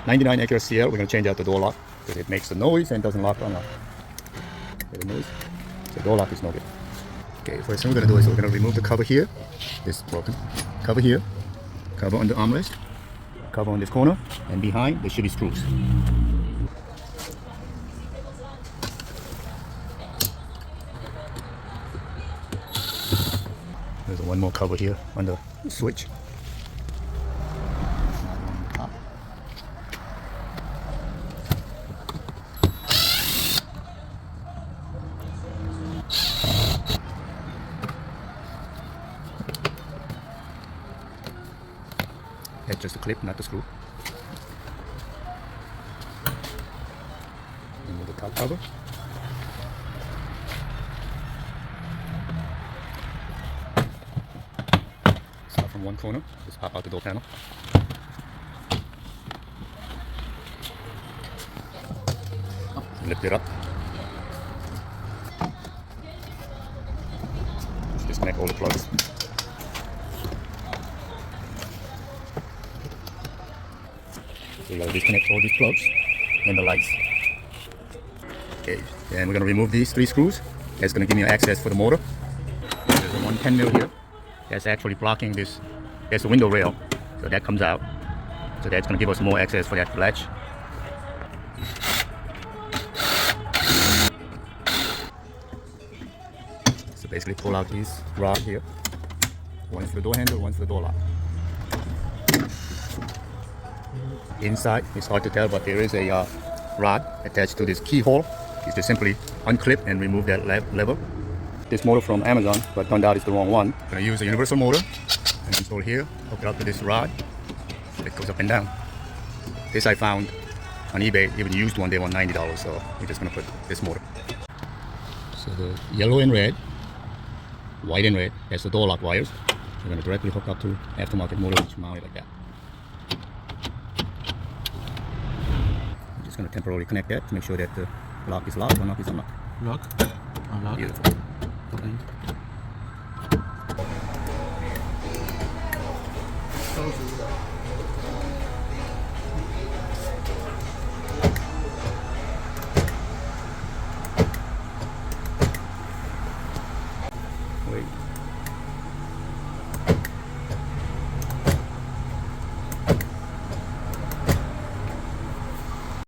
99 Acura CL, we're going to change out the door lock because it makes a noise and doesn't lock or unlock. The noise. The door lock is no good. Okay, first thing we're going to do is we're going to remove the cover here. This is broken. Cover here. Cover on the armrest. Cover on this corner. And behind, there should be screws. There's one more cover here on the switch. That's just a clip, not the screw. Remove the top cover. Start from one corner, just pop out the door panel. Lift it up. Just disconnect all the plugs. So you gotta disconnect all these plugs and the lights. Okay, and we're gonna remove these 3 screws. That's gonna give me access for the motor. There's a 110 mil here. That's actually blocking this. There's a window rail, so that comes out. So that's gonna give us more access for that latch. So basically pull out these rod here. One for the door handle, one for the door lock. Inside, it's hard to tell, but there is a rod attached to this keyhole. You just simply unclip and remove that lever. This motor from Amazon, but turned out it's the wrong one. I'm going to use a universal motor and install here, hook it up to this rod. It goes up and down. This I found on eBay, even used one, they want $90, so we're just going to put this motor. So the yellow and red, white and red, that's the door lock wires. We're going to directly hook up to aftermarket motor, which mount it like that. Going to temporarily connect that to make sure that the lock is locked or lock is unlocked. Lock, unlock. Beautiful. Okay. Wait.